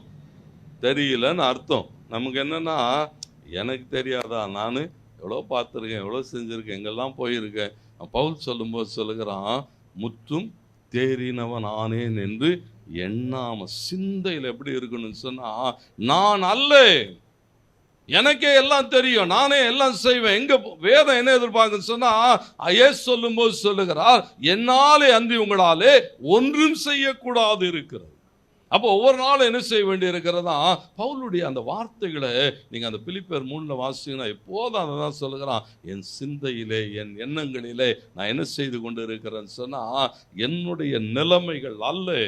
தெரியலன்னு அர்த்தம். நமக்கு என்னன்னா, எனக்கு தெரியாதா, நான் எவ்வளோ பார்த்துருக்கேன், எவ்வளோ செஞ்சுருக்கேன், எங்கெல்லாம் போயிருக்கேன். பவுல் சொல்லும்போது சொல்லுகிறான், முற்றும் தேறினவன் ஆனேன் என்று எண்ணாம. சிந்தையில் எப்படி இருக்கணும்னு சொன்னா, நான் அல்ல, எனக்கே எல்லாம் தெரியும், நானே எல்லாம் செய்வேன். எங்க வேதம் என்ன எதிர்பார்க்குன்னு சொன்னா, இயேசு சொல்லும்போது சொல்லுகிறார், என்னாலே அன்றி உங்களாலே ஒன்றும் செய்யக்கூடாது இருக்கிறது. அப்போ ஒவ்வொரு நாளும் என்ன செய்ய வேண்டி இருக்கிறதா? பவுலுடைய அந்த வார்த்தைகளை நீங்க அந்த பிலிப்பியர் 3ல வாசிங்கன்னா எப்போதும் அதை தான் சொல்லுகிறான், என் சிந்தையிலே என் எண்ணங்களிலே நான் என்ன செய்து கொண்டு இருக்கிறேன்னு சொன்னா, என்னுடைய நிலைமைகள் அல்ல.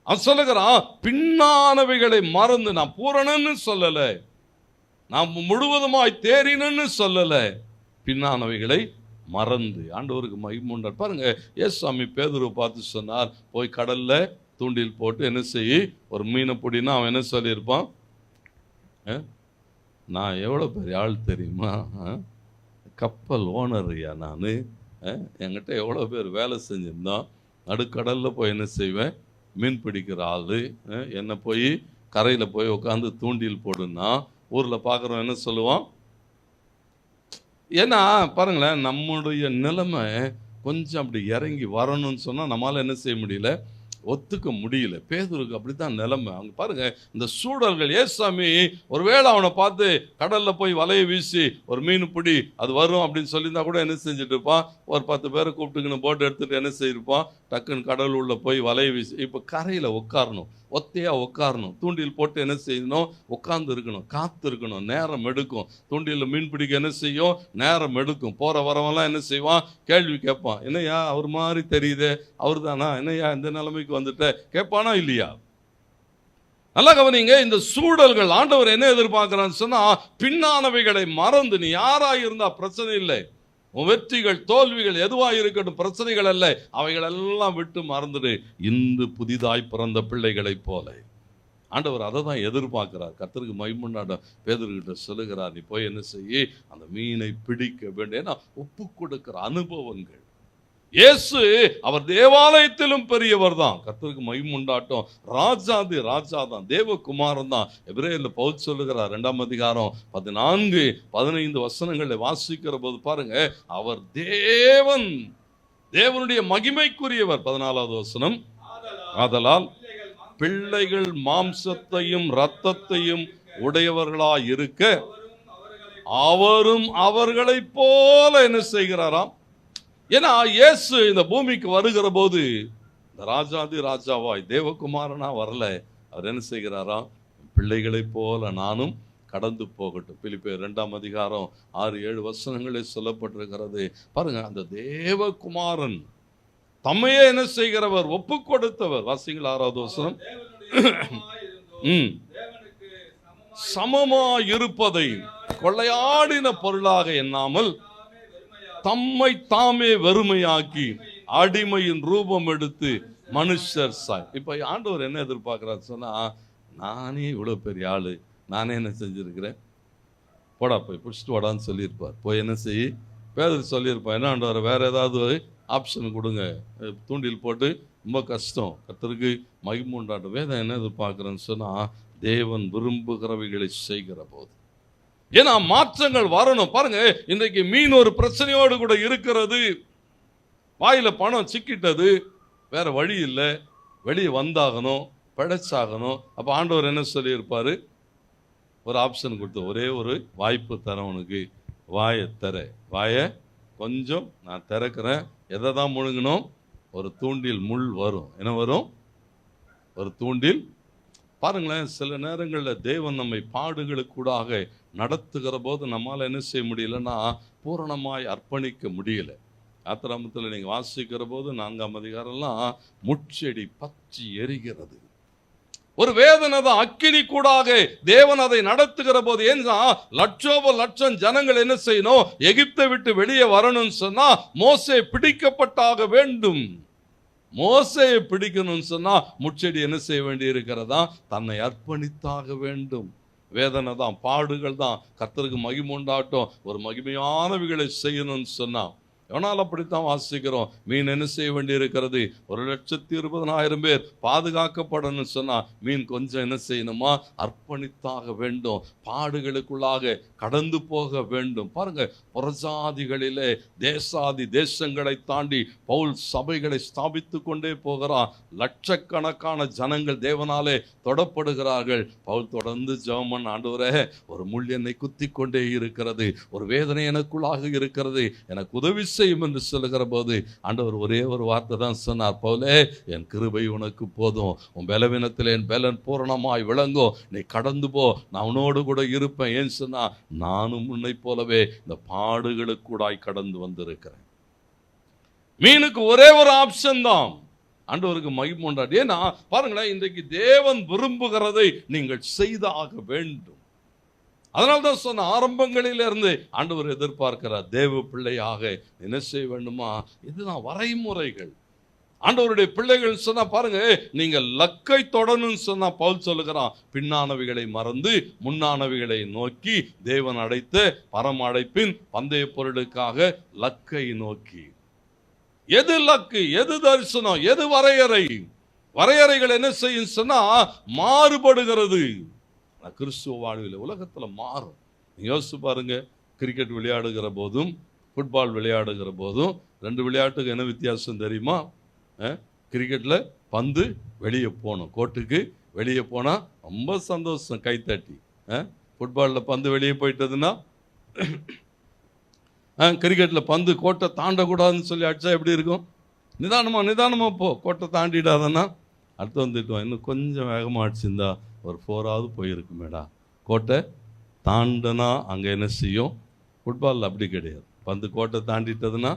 அது சொல்லுகிறான், பின்னானவைகளை மறந்து. நான் பூரணன்னு சொல்லல, நான் முழுவதுமாய் தேறினன்னு சொல்லல, பின்னானவைகளை மறந்து. ஆண்டவருக்கு மகிமை உண்டாகட்டும். பாருங்க, ஏசாமி பேதுருவை பார்த்து சொன்னார், போய் கடல்ல தூண்டில் போட்டு என்ன செய்ய, ஒரு மீனை பிடினா அவன் என்ன சொல்லியிருப்பான்? நான் எவ்வளோ பெரிய ஆள் தெரியுமா, கப்பல் ஓனர்யா நான், என்கிட்ட எவ்வளோ பேர் வேலை செஞ்சிருந்தோம், நடுக்கடலில் போய் என்ன செய்வேன், மீன் பிடிக்கிற ஆள், என்னை போய் கரையில் போய் உட்காந்து தூண்டில் போடுன்னா ஊரில் பார்க்குறோம் என்ன சொல்லுவான்? ஏன்னா பாருங்களேன், நம்முடைய நிலைமை கொஞ்சம் அப்படி இறங்கி வரணும்னு சொன்னால் நம்மளால் என்ன செய்ய முடியல, ஒத்துக்க முடியல. பேதுருக்கு அப்படித்தான் நிலைமை. அவங்க பாருங்க, இந்த சூழல்கள். ஏசாமி ஒருவேளை அவனை பார்த்து கடல்ல போய் வலையை வீசி ஒரு மீன் பிடி அது வரும் அப்படின்னு சொல்லியிருந்தா கூட என்ன செஞ்சுட்டு இருப்பான், ஒரு 10 பேரை கூப்பிட்டுக்கணும் போட் எடுத்துட்டு என்ன செய்யிருப்பான், டக்குன்னு கடல் உள்ள போய் வலையை வீசி. இப்போ கரையில் உட்காரணும், ஒத்தையா உட்காரணும், தூண்டில் போட்டு என்ன செய்யணும், உட்கார்ந்து இருக்கணும், காத்து இருக்கணும், நேரம் எடுக்கும். தூண்டில் மீன் பிடிக்க என்ன செய்யும், நேரம் எடுக்கும். போற வரவெல்லாம் என்ன செய்வான், கேள்வி கேட்பான். என்னையா அவர் மாதிரி தெரியுது, அவர் தானா, என்னையா இந்த நிலைமைக்கு வந்துட்ட கேட்பானா இல்லையா? நல்லா கவனிங்க. இந்த சூழல்கள் ஆண்டவர் என்ன எதிர்பார்க்கிறான்னு சொன்னா, பின்னானவைகளை மறந்து, நீ யாராக இருந்தா பிரச்சனை இல்லை, உன் வெற்றிகள் தோல்விகள் எதுவாக இருக்கட்டும் பிரச்சனைகள் அல்ல, அவைகள் எல்லாம் விட்டு மறந்துடு, இன்று புதிதாய் பிறந்த பிள்ளைகளை போல. ஆண்டவர் அதை தான் எதிர்பார்க்கிறார். கர்த்தருக்கு மகிமை. பேதுருகிட்ட சொல்லுகிறார், நீ போய் என்ன செய்ய, அந்த மீனை பிடிக்க வேண்டும். ஏன்னா ஒப்பு கொடுக்கிற அனுபவங்கள். இயேசு அவர் தேவாலயத்திலும் பெரியவர் தான். கர்த்தருக்கு மகிமை. ராஜாதி ராஜா தான், தேவகுமாரன் தான். எபிரேயர்ல பவுல் சொல்லுகிறார் 2ஆம் அதிகாரம் 14-15 வசனங்களை வாசிக்கிற போது பாருங்க, அவர் தேவன், தேவனுடைய மகிமைக்குரியவர். 14வது வசனம், ஆதலால் பிள்ளைகள் மாம்சத்தையும் இரத்தத்தையும் உடையவர்களாய் இருக்க அவரும் அவர்களைப் போல என்ன செய்கிறாராம். ஏன்னா இயேசு இந்த பூமிக்கு வருகிற போது இந்த ராஜாதி ராஜாவாய் தேவகுமாரனா வரல. அவர் என்ன செய்கிறாராம், பிள்ளைகளைப் போல நானும் கடந்து போகட்டும். பிலிப்பியர் 2ஆம் அதிகாரம் 6-7 வசனங்களில் சொல்லப்பட்டிருக்கிறது. பாருங்க, அந்த தேவகுமாரன் தம்மையே என்ன செய்கிறவர், ஒப்பு கொடுத்தவர். வாசிங்கள் 6வது வசனம். சமமாய் இருப்பதை கொள்ளையாடின பொருளாக எண்ணாமல் தம்மை தாமே வெறுமையாக்கி அடிமையின் ரூபம் எடுத்து மனுஷர் சாய். இப்ப ஆண்டவர் என்ன எதிர்பார்க்கிறார் சொன்னா, நானே இவ்வளவு பெரிய ஆளு, நானே என்ன செஞ்சிருக்கிறேன், போடா போய் பிடிச்சிட்டு வாடான்னு சொல்லியிருப்பார். போய் என்ன செய்ய பேதர் சொல்லியிருப்பார். என்ன ஆண்டவர், வேற ஏதாவது ஆப்ஷன் கொடுங்க, தூண்டில் போட்டு ரொம்ப கஷ்டம். கர்த்தருக்கு மகிமை உண்டாட்டும். வேதம் என்ன எதிர்பார்க்கிறேன்னு சொன்னா, தேவன் விரும்புகிறவைகளை செய்கிற போது. ஏன்னா மாற்றங்கள் வரணும். பாருங்க, இன்றைக்கு மீன் ஒரு பிரச்சனையோடு கூட இருக்கிறது. வாயில பணம் சிக்கிட்டது, வேற வழி இல்லை, வெளியே வந்தாகணும், பிழைச்சாகணும். அப்ப ஆண்டவர் என்ன சொல்லியிருப்பாரு, ஒரு ஆப்ஷன் கொடுத்து, ஒரே ஒரு வாய்ப்பு தரேன் உனக்கு, வாயை தர, வாயை கொஞ்சம் நான் திறக்கிறேன். எதை தான் முழுங்கணும், ஒரு தூண்டில் முள் வரும். என்ன வரும், ஒரு தூண்டில். பாருங்களேன், சில நேரங்களில் தேவன் நம்மை பாடுகளுக்கூடாக நடத்துகிற போது நம்மால் என்ன செய்ய முடியலன்னா, பூரணமாய் அர்ப்பணிக்க முடியல. ஆத்திராமத்தில் நீங்கள் வாசிக்கிற போது 4ஆம் அதிகாரம்லாம் முட்செடி பற்றி எரிகிறது. ஒரு வேதனை தான், அக்கினி கூடாக தேவன் அதை நடத்துகிற போது. ஏன்னா லட்சம் ஜனங்கள் என்ன செய்யணும், எகிப்தை விட்டு வெளியே வரணும்னு சொன்னா மோசே பிடிக்கப்பட்டாக வேண்டும். மோசையை பிடிக்கணும்னு சொன்னா முட்செடி என்ன செய்ய வேண்டி இருக்கிறதா, தன்னை அர்ப்பணித்தாக வேண்டும். வேதனை தான், பாடுகள் தான். கர்த்தருக்கு மகிமை உண்டாட்டும். ஒரு மகிமையானவைகளை செய்யணும்னு சொன்னா ஆனால் அப்படித்தான் வாசிக்கிறோம். மீன் என்ன செய்ய வேண்டி இருக்கிறது, 1,20,000 பேர் பாதுகாக்கப்படணும் சொன்னா மீன் கொஞ்சம் என்ன செய்யணுமா, அர்ப்பணித்தாக வேண்டும், பாடுகளுக்குள்ளாக கடந்து போக வேண்டும். பாருங்க, புறஜாதிகளிலே தேசாதி தேசங்களை தாண்டி பவுல் சபைகளை ஸ்தாபித்து கொண்டே போகிறான். லட்சக்கணக்கான ஜனங்கள் தேவனாலே தொடப்படுகிறார்கள். பவுல் தொடர்ந்து ஜெபம், ஆண்டவரே ஒரு முள் என்னை குத்தி கொண்டே இருக்கிறது, ஒரு வேதனை எனக்குள்ளாக இருக்கிறது, எனக்கு உதவி செய்யும் என்று சொல்லுகிற போது ஆண்டவர் ஒரே ஒரு வார்த்தை தான் சொன்னார், பவுலே என் கிருபை உனக்கு போதும், உன் பலவீனத்தில் என் பலன் பூரணமாய் விளங்கும், நீ கடந்து போ, நான் உன்னோடு கூட இருப்பேன். ஏன் சொன்னா, நானும் உன்னை போலவே இந்த பாடுகளுக்கூடாய் கடந்து வந்திருக்கிறேன். மீனுக்கு ஒரே ஒரு ஆப்ஷன் தான். ஆண்டவருக்கு மகிமை உண்டாது. ஏன்னா பாருங்களேன், இன்றைக்கு தேவன் விரும்புகிறதை நீங்கள் செய்தாக வேண்டும். அதனால்தான் சொன்ன, ஆரம்பங்களிலிருந்து ஆண்டவர் எதிர்பார்க்கிறார், தேவ பிள்ளையாக என்ன செய்ய வேண்டுமா, இதுதான் வரைமுறைகள். ஆண்டவருடைய பிள்ளைகள் சொன்னா பாருங்க, நீங்க லக்கை தொடணும்னு சொன்னா பவுல் சொல்லுகிறான், பின்னானவைகளை மறந்து முன்னானவைகளை நோக்கி தேவன் அடைத்த பரம அழைப்பின் பந்தய பொருளுக்காக லக்கை நோக்கி. எது லக்கு, எது தரிசனம், எது வரையறை? வரையறைகள் என்ன செய்யும் சொன்னா மாறுபடுகிறது. கிறிஸ்துவ வாழ்வில் உலகத்துல மாறும். யோசிச்சு பாருங்க, கிரிக்கெட் விளையாடுகிற போதும் ஃபுட்பால் விளையாடுகிற போதும் 2 விளையாட்டுக்கு என்ன வித்தியாசம் தெரியுமா? கிரிக்கெட்ல பந்து வெளியே போகணும், கோர்ட்டுக்கு வெளியே போனால் ரொம்ப சந்தோஷம், கைத்தட்டி. ஃபுட்பாலில் பந்து வெளியே போயிட்டதுன்னா, கிரிக்கெட்டில் பந்து கோட்டை தாண்டக்கூடாதுன்னு சொல்லி அடித்தா எப்படி இருக்கும்? நிதானமாக போ, கோட்டை தாண்டிடாதன்னா அடுத்து வந்துட்டோம், இன்னும் கொஞ்சம் வேகமாக அடிச்சிருந்தா ஒரு 4ஆவது போயிருக்குமேடா. கோட்டை தாண்டினா அங்கே என்ன செய்யும்? ஃபுட்பாலில் அப்படி கிடையாது. பந்து கோட்டை தாண்டிட்டதுன்னா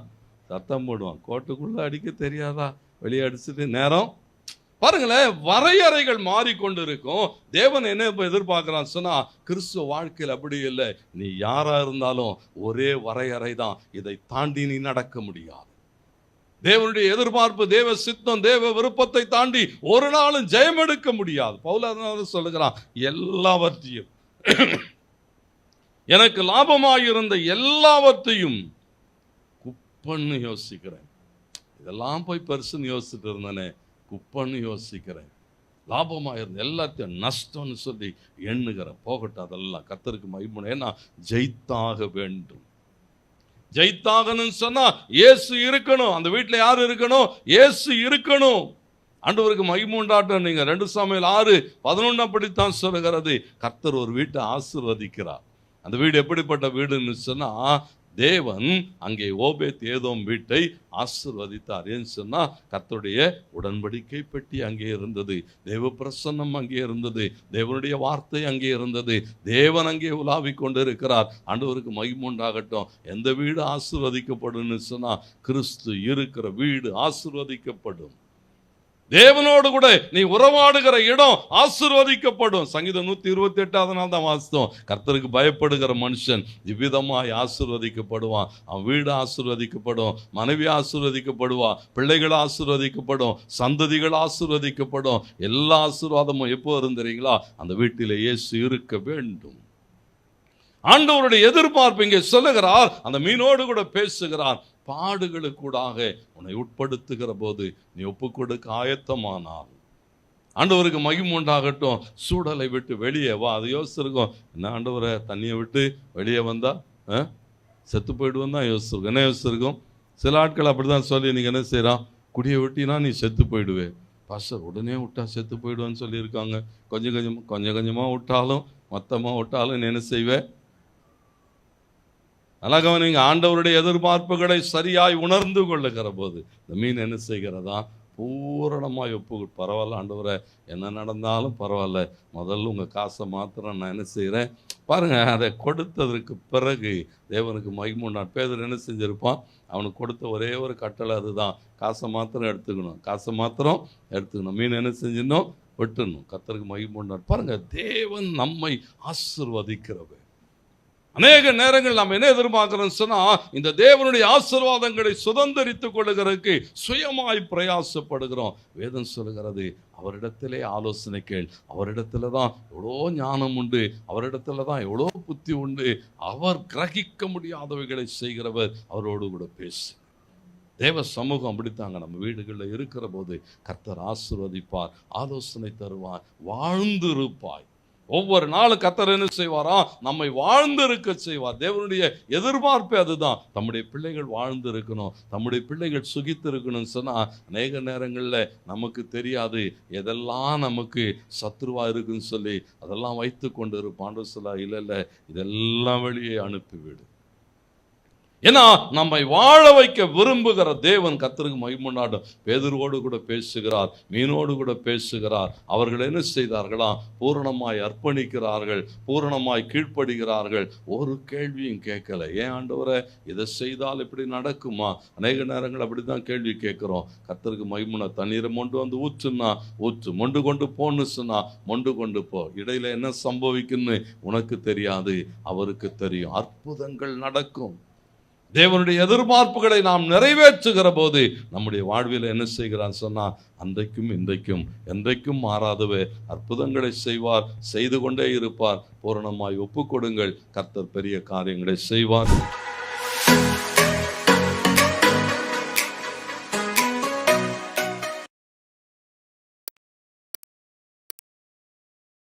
சத்தம் போடுவான், கோட்டுக்குள்ளே அடிக்க தெரியாதா, வெளியே அடிச்சுட்டு நேரம் பாருங்களேன். வரையறைகள் மாறிக்கொண்டு இருக்கும். தேவன் என்ன எதிர்பார்க்கிறான்னு சொன்னா, கிறிஸ்துவ வாழ்க்கையில் அப்படி இல்லை. நீ யாரா இருந்தாலும் ஒரே வரையறை தான், இதை தாண்டி நீ நடக்க முடியாது. தேவனுடைய எதிர்பார்ப்பு, தேவ சித்தம், தேவ விருப்பத்தை தாண்டி ஒரு நாளும் ஜெயம் எடுக்க முடியாது. பவுல் சொல்லுகிறான், எல்லாவற்றையும் எனக்கு லாபமாயிருந்த எல்லாவற்றையும் குப்பன்னு யோசிக்கிறேன். இதெல்லாம் போய் பெருசுன்னு யோசிச்சுட்டு இருந்தேனே, குப்பன்னு யோசிக்கிறேன். லாபமாயிருந்த எல்லாத்தையும் நஷ்டம்னு சொல்லி எண்ணுகிறேன். போகட்டும், அதெல்லாம் கர்த்தருக்கு மகிமை. ஏன்னா ஜெயித்தாக வேண்டும். ஜெயித்தாகணும்னு சொன்னா இயேசு இருக்கணும். அந்த வீட்டில் யார் இருக்கணும்? இயேசு இருக்கணும். ஆண்டவருக்கு மகிமை உண்டாட்டம். நீங்க 2 சாமுவேல் 6:11 அப்படித்தான் சொல்லுகிறது. கர்த்தர் ஒரு வீட்டை ஆசீர்வதிக்கிறார். அந்த வீடு எப்படிப்பட்ட வீடுன்னு சொன்னா, தேவன் அங்கே ஓபேத் ஏதோம் வீட்டை ஆசீர்வதித்தார். ஏன்னு சொன்னா, கர்த்தருடைய உடன்படிக்கை பெட்டி அங்கே இருந்தது, தேவ பிரசன்னம் அங்கே இருந்தது, தேவனுடைய வார்த்தை அங்கே இருந்தது, தேவன் அங்கே உலாவிக் கொண்டு இருக்கிறார். ஆண்டவருக்கு மகிமை உண்டாகட்டும். எந்த வீடு ஆசீர்வதிக்கப்படும் சொன்னா, கிறிஸ்து இருக்கிற வீடு ஆசீர்வதிக்கப்படும். தேவனோடு கூட நீ உறவாடுகிற இடம் ஆசீர்வதிக்கப்படும். சங்கீதம் 128 தான் வாசித்தோம். கர்த்தருக்கு பயப்படுகிற மனுஷன் இவ்விதமாய் ஆசீர்வதிக்கப்படுவான். அவன் வீடு ஆசீர்வதிக்கப்படும், மனைவி ஆசீர்வதிக்கப்படுவா, பிள்ளைகள் ஆசீர்வதிக்கப்படும், சந்ததிகள் ஆசீர்வதிக்கப்படும். எல்லா ஆசீர்வாதமும் எப்போ இருந்துறீங்களா? அந்த வீட்டிலே இயேசு இருக்க வேண்டும். ஆண்டவருடைய எதிர்பார்ப்பு இங்கே சொல்லுகிறார். அந்த மீனோடு கூட பேசுகிறார். பாடுகளுக்கூடாக உன்னை உட்படுத்துகிற போது நீ ஒப்பு கொடுக்க ஆயத்தமானால், ஆண்டவருக்கு மகிமை உண்டாகட்டும். சூடலை விட்டு வெளியே வா. அது யோசிச்சிருக்கோம், என்ன ஆண்டவரை தண்ணியை விட்டு வெளியே வந்தா செத்து போயிடுவோம் தான் யோசிச்சிருக்கோம். என்ன யோசிச்சிருக்கோம்? சில ஆட்கள் அப்படிதான் சொல்லி, நீங்க என்ன செய்யறான், குடியை விட்டினா நீ செத்து போயிடுவே பாஸ்டர், உடனே விட்டா செத்து போயிடுவேன்னு சொல்லியிருக்காங்க. கொஞ்சம் கொஞ்சமா விட்டாலும் மொத்தமாக விட்டாலும் நீ என்ன செய்வேன்? அழகாக நீங்கள் ஆண்டவருடைய எதிர்பார்ப்புகளை சரியாய் உணர்ந்து கொள்ளுகிற போது இந்த மீன் என்ன செய்கிறதா? பூரணமாக பரவாயில்ல ஆண்டவரை, என்ன நடந்தாலும் பரவாயில்ல, முதல்ல உங்கள் காசை மாத்திரம் நான் என்ன செய்கிறேன் பாருங்கள். அதை கொடுத்ததற்கு பிறகு தேவனுக்கு மகிமை உண்டான். பேதர் என்ன செஞ்சிருப்பான்? அவனுக்கு கொடுத்த ஒரே ஒரு கட்டளை அதுதான், காசை மாத்திரம் எடுத்துக்கணும், காசை மாத்திரம் எடுத்துக்கணும். மீன் என்ன செஞ்சிடணும்? வெட்டணும். கர்த்தருக்கு மகிமை உண்டான். பாருங்கள், தேவன் நம்மை ஆசீர்வதிக்கிறவர். அநேக நேரங்கள் நாம் என்ன எதிர்பார்க்கிறோம் சொன்னா, இந்த தேவனுடைய ஆசீர்வாதங்களை சுதந்திரித்துக் கொள்ளுகிறதுக்கு சுயமாய் பிரயாசப்படுகிறோம். வேதம் சொல்லுகிறது, அவரிடத்திலே ஆலோசனை கேள், அவரிடத்துல தான் எவ்வளோ ஞானம் உண்டு, அவரிடத்துல தான் எவ்வளோ புத்தி உண்டு, அவர் கிரகிக்க முடியாதவைகளை செய்கிறவர், அவரோடு கூட பேசு. தேவ சமூகம் அப்படித்தாங்க. நம்ம வீடுகளில் இருக்கிற போது கர்த்தர் ஆசீர்வதிப்பார், ஆலோசனை தருவார், வாழ்ந்து இருப்பாய். ஒவ்வொரு நாளும் கர்த்தர் என்ன செய்வாரா? நம்மை வாழ்ந்து இருக்க செய்வார். தேவனுடைய எதிர்பார்ப்பே அதுதான். தம்முடைய பிள்ளைகள் வாழ்ந்து இருக்கணும், தம்முடைய பிள்ளைகள் சுகித்து இருக்கணும்னு சொன்னால், அநேக நேரங்களில் நமக்கு தெரியாது எதெல்லாம் நமக்கு சத்ருவா இருக்குன்னு சொல்லி அதெல்லாம் வைத்து கொண்டு இருப்பான். சொல்ல இல்லை, இதெல்லாம் வெளியே அனுப்பிவிடு. ஏன்னா நம்மை வாழ வைக்க விரும்புகிற தேவன். கர்த்தருக்கு மகிமை உண்டாகட்டும். பேதுருவோடு கூட பேசுகிறார், மீனோடு கூட பேசுகிறார். அவர்கள் என்ன செய்தார்களா? பூரணமாய் அர்ப்பணிக்கிறார்கள், பூரணமாய் கீழ்ப்படுகிறார்கள். ஒரு கேள்வியும் கேட்கல. ஏன் ஆண்டவரே, இதை செய்தால் இப்படி நடக்குமா? அநேக நேரங்கள் அப்படித்தான் கேள்வி கேட்கிறோம். கர்த்தருக்கு மகிமை. தண்ணீரை மொண்டு வந்து ஊற்றுன்னா ஊற்று, மொண்டு கொண்டு போன்னு சொன்னா மொண்டு கொண்டு போ. இடையில என்ன சம்பவிக்குன்னு உனக்கு தெரியாது, அவருக்கு தெரியும். அற்புதங்கள் நடக்கும். தேவனுடைய எதிர்பார்ப்புகளை நாம் நிறைவேற்றுகிற போது நம்முடைய வாழ்வில் என்ன செய்கிறான் சொன்னா, அன்றைக்கும் இன்றைக்கும் என்றைக்கும் மாறாதவே அற்புதங்களை செய்வார், செய்து கொண்டே இருப்பார். பூரணமாய் ஒப்புக்கொடுங்கள், கர்த்தர் பெரிய காரியங்களை செய்வார்.